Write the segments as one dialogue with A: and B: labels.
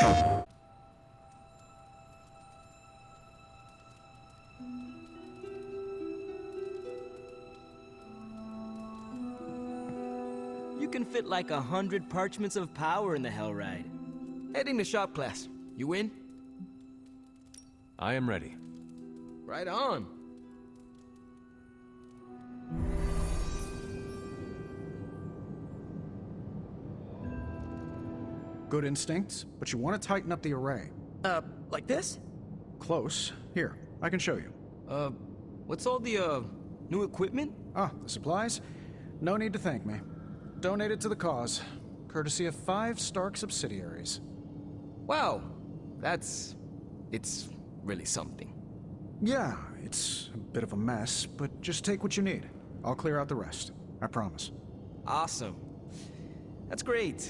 A: You can fit like 100 parchments of power in the Hell Ride. Heading to shop class. You in?
B: I am ready.
A: Right on.
C: Good instincts, but you want to tighten up the array.
A: Like this?
C: Close. Here, I can show you.
A: What's all the, new equipment?
C: Ah, the supplies? No need to thank me. Donated to the cause, courtesy of 5 Stark subsidiaries.
A: Wow. It's really something.
C: Yeah, it's a bit of a mess, but just take what you need. I'll clear out the rest. I promise.
A: Awesome. That's great.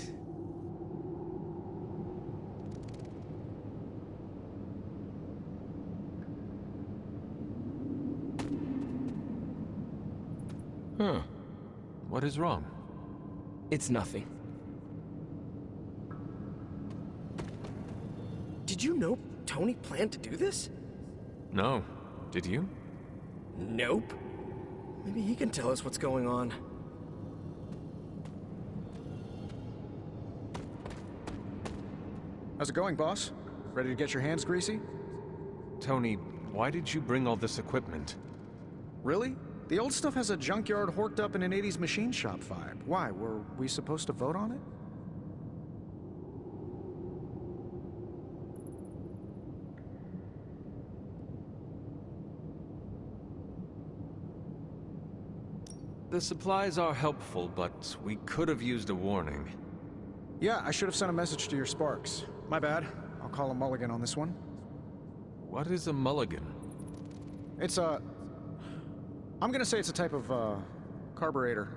B: Huh. What is wrong?
A: It's nothing.
D: Did you know Tony planned to do this?
B: No. Did you?
D: Nope. Maybe he can tell us what's going on.
C: How's it going, boss? Ready to get your hands greasy?
B: Tony, why did you bring all this equipment?
C: Really? The old stuff has a junkyard horked up in an 80s machine shop vibe. Why, were we supposed to vote on it?
B: The supplies are helpful, but we could have used a warning.
C: Yeah, I should have sent a message to your Sparks. My bad. I'll call a mulligan on this one.
B: What is a mulligan?
C: It's a... I'm gonna say it's a type of, carburetor.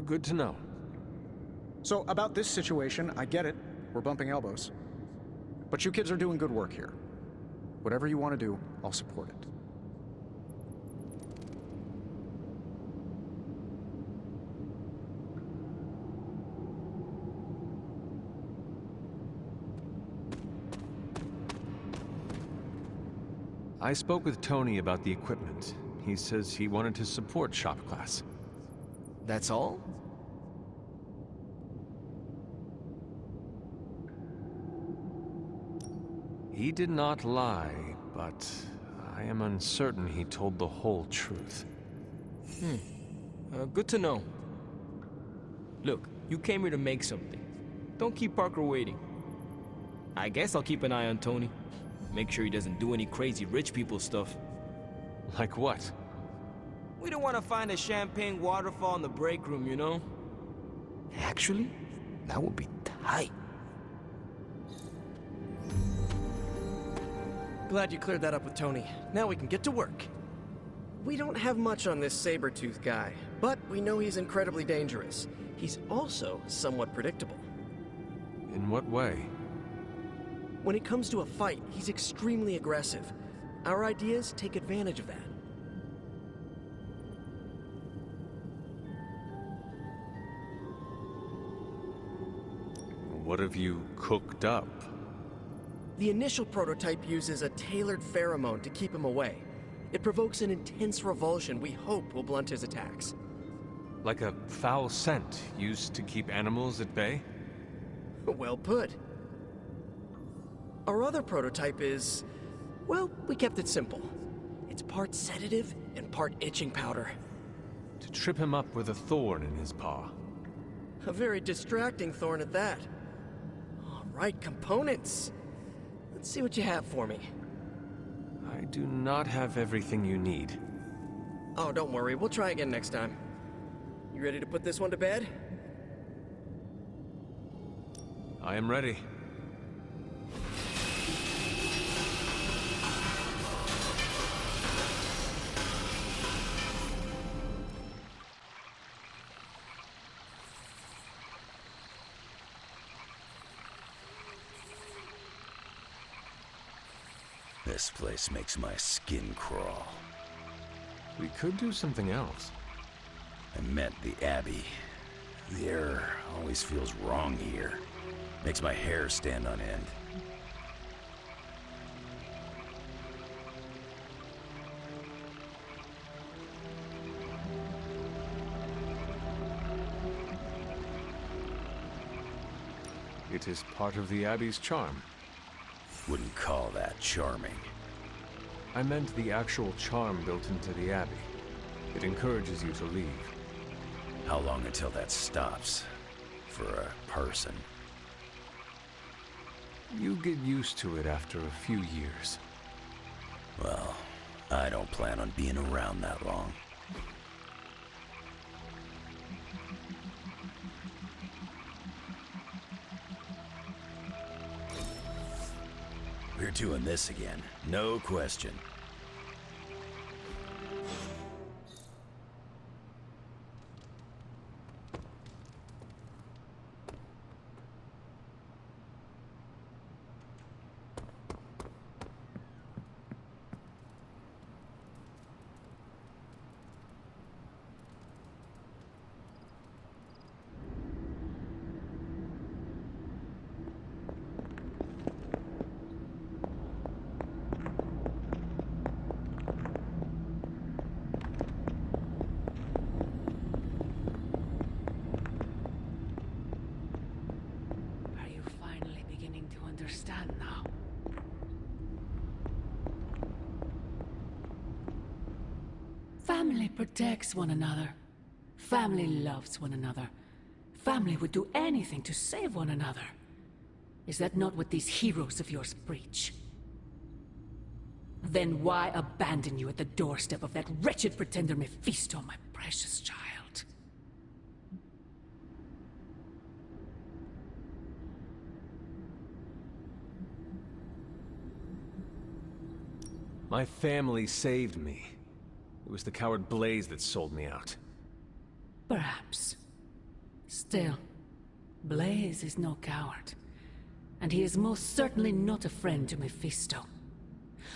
B: Good to know.
C: So, about this situation, I get it. We're bumping elbows. But you kids are doing good work here. Whatever you want to do, I'll support it.
B: I spoke with Tony about the equipment. He says he wanted to support shop class.
A: That's all?
B: He did not lie, but I am uncertain he told the whole truth.
A: Good to know. Look, you came here to make something. Don't keep Parker waiting. I guess I'll keep an eye on Tony. Make sure he doesn't do any crazy rich people stuff.
B: Like what?
A: We don't want to find a champagne waterfall in the break room, you know? Actually, that would be tight.
D: Glad you cleared that up with Tony. Now we can get to work. We don't have much on this saber-tooth guy, but we know he's incredibly dangerous. He's also somewhat predictable.
B: In what way?
D: When it comes to a fight, he's extremely aggressive. Our ideas take advantage of that.
B: What have you cooked up?
D: The initial prototype uses a tailored pheromone to keep him away. It provokes an intense revulsion we hope will blunt his attacks.
B: Like a foul scent used to keep animals at bay?
D: Well put. Our other prototype is... well, we kept it simple. It's part sedative and part itching powder.
B: To trip him up with a thorn in his paw.
D: A very distracting thorn at that. All right, components. Let's see what you have for me.
B: I do not have everything you need.
D: Oh, don't worry. We'll try again next time. You ready to put this one to bed?
B: I am ready.
E: This place makes my skin crawl.
B: We could do something else.
E: I met the Abbey. The air always feels wrong here. Makes my hair stand on end.
B: It is part of the Abbey's charm.
E: Wouldn't call that charming.
B: I meant the actual charm built into the Abbey. It encourages you to leave.
E: How long until that stops? For a person?
B: You get used to it after a few years.
E: Well, I don't plan on being around that long. We're doing this again, no question.
F: Understand now. Family protects one another. Family loves one another. Family would do anything to save one another. Is that not what these heroes of yours preach? Then why abandon you at the doorstep of that wretched pretender Mephisto, my precious child?
B: My family saved me. It was the coward Blaze that sold me out.
F: Perhaps. Still, Blaze is no coward. And he is most certainly not a friend to Mephisto.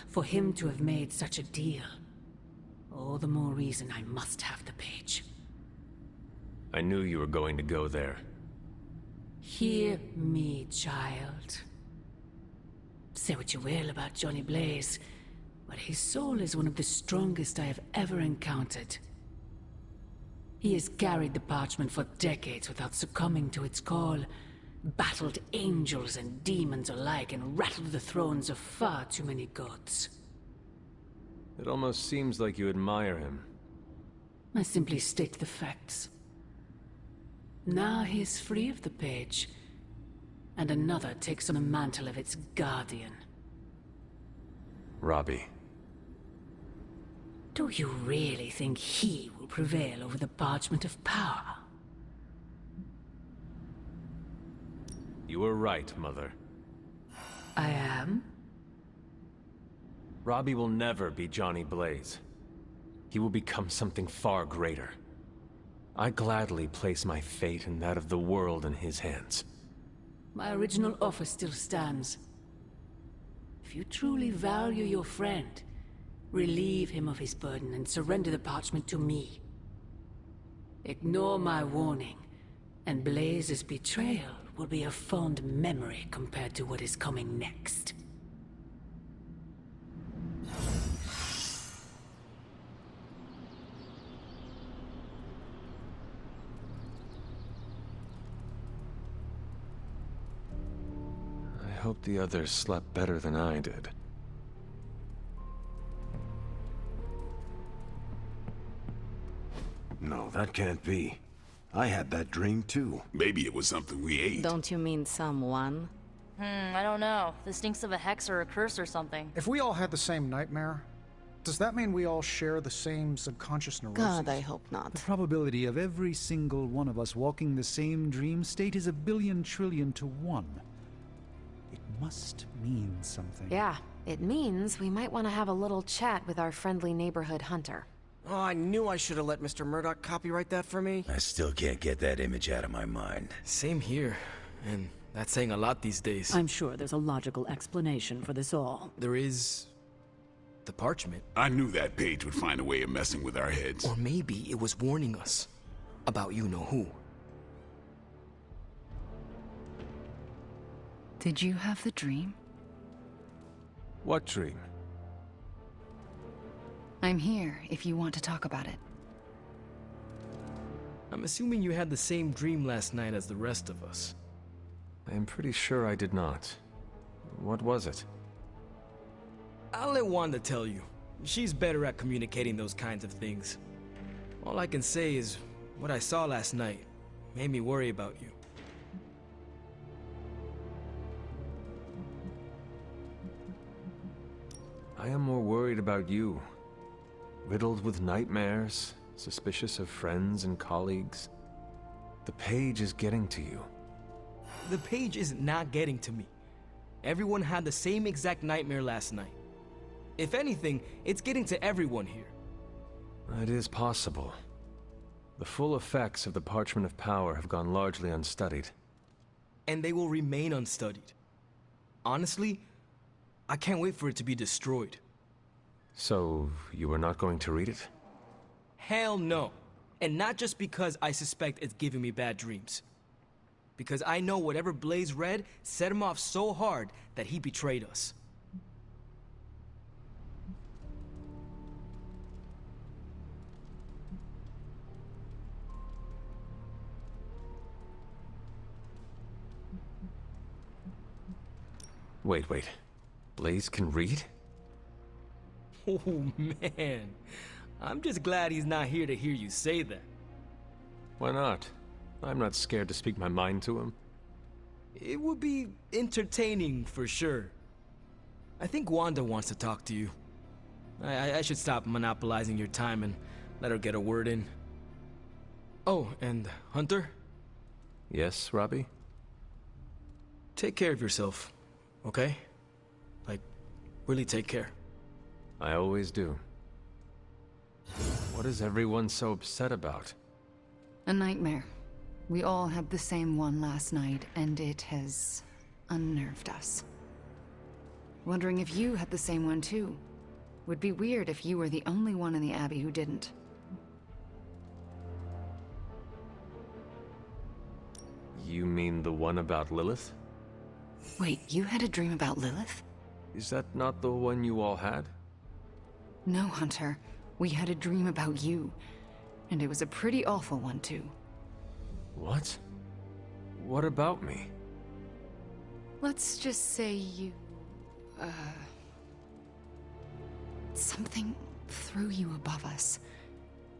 F: For him to have made such a deal, all the more reason I must have the page.
B: I knew you were going to go there.
F: Hear me, child. Say what you will about Johnny Blaze, but his soul is one of the strongest I have ever encountered. He has carried the parchment for decades without succumbing to its call, battled angels and demons alike, and rattled the thrones of far too many gods.
B: It almost seems like you admire him.
F: I simply state the facts. Now he is free of the page, and another takes on the mantle of its guardian.
B: Robbie.
F: Do you really think he will prevail over the parchment of power?
B: You were right, Mother.
F: I am?
B: Robbie will never be Johnny Blaze. He will become something far greater. I gladly place my fate and that of the world in his hands.
F: My original offer still stands. If you truly value your friend, relieve him of his burden and surrender the parchment to me. Ignore my warning, and Blaze's betrayal will be a fond memory compared to what is coming next.
B: I hope the others slept better than I did.
G: No, that can't be. I had that dream too.
H: Maybe it was something we ate.
I: Don't you mean someone?
J: I don't know. This stinks of a hex or a curse or something.
C: If we all had the same nightmare, does that mean we all share the same subconscious neuroses?
I: God, I hope not.
K: The probability of every single one of us walking the same dream state is 1,000,000,000,000 to 1. It must mean something.
I: Yeah, it means we might want to have a little chat with our friendly neighborhood hunter.
D: Oh, I knew I should have let Mr. Murdoch copyright that for me.
E: I still can't get that image out of my mind.
A: Same here. And that's saying a lot these days.
L: I'm sure there's a logical explanation for this all.
A: There is... the parchment.
H: I knew that page would find a way of messing with our heads.
A: Or maybe it was warning us about you-know-who.
M: Did you have the dream?
B: What dream?
M: I'm here if you want to talk about it.
A: I'm assuming you had the same dream last night as the rest of us.
B: I am pretty sure I did not. What was it?
A: I'll let Wanda tell you. She's better at communicating those kinds of things. All I can say is, what I saw last night made me worry about you.
B: I am more worried about you. Riddled with nightmares, suspicious of friends and colleagues. The page is getting to you.
A: The page is not getting to me. Everyone had the same exact nightmare last night. If anything, it's getting to everyone here.
B: It is possible. The full effects of the Parchment of Power have gone largely unstudied.
A: And they will remain unstudied. Honestly, I can't wait for it to be destroyed.
B: So, you are not going to read it?
A: Hell no. And not just because I suspect it's giving me bad dreams. Because I know whatever Blaze read set him off so hard that he betrayed us.
B: Wait. Blaze can read?
A: Oh man, I'm just glad he's not here to hear you say that.
B: Why not? I'm not scared to speak my mind to him.
A: It would be entertaining for sure. I think Wanda wants to talk to you. I should stop monopolizing your time and let her get a word in. Oh, and Hunter?
B: Yes, Robbie?
A: Take care of yourself, okay? Like, really take care.
B: I always do. What is everyone so upset about?
M: A nightmare. We all had the same one last night, and it has unnerved us. Wondering if you had the same one too. Would be weird if you were the only one in the Abbey who didn't.
B: You mean the one about Lilith?
M: Wait, you had a dream about Lilith?
B: Is that not the one you all had?
M: No, Hunter. We had a dream about you. And it was a pretty awful one, too.
B: What? What about me?
M: Let's just say you... something threw you above us.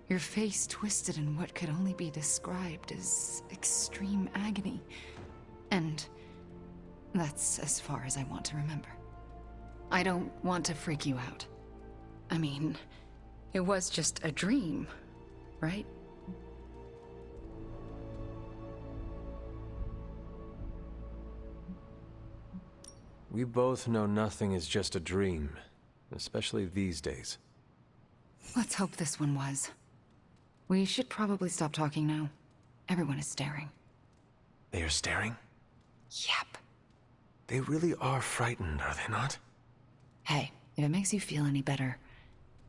M: Your face twisted in what could only be described as extreme agony. And that's as far as I want to remember. I don't want to freak you out. I mean, it was just a dream, right?
B: We both know nothing is just a dream, especially these days.
M: Let's hope this one was. We should probably stop talking now. Everyone is staring.
B: They are staring?
M: Yep.
B: They really are frightened, are they not?
M: Hey, if it makes you feel any better,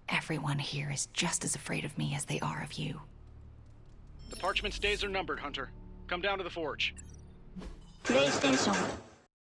M: everyone here is just as afraid of me as they are of you.
C: The parchment stays are numbered, Hunter. Come down to the forge.
N: PlayStation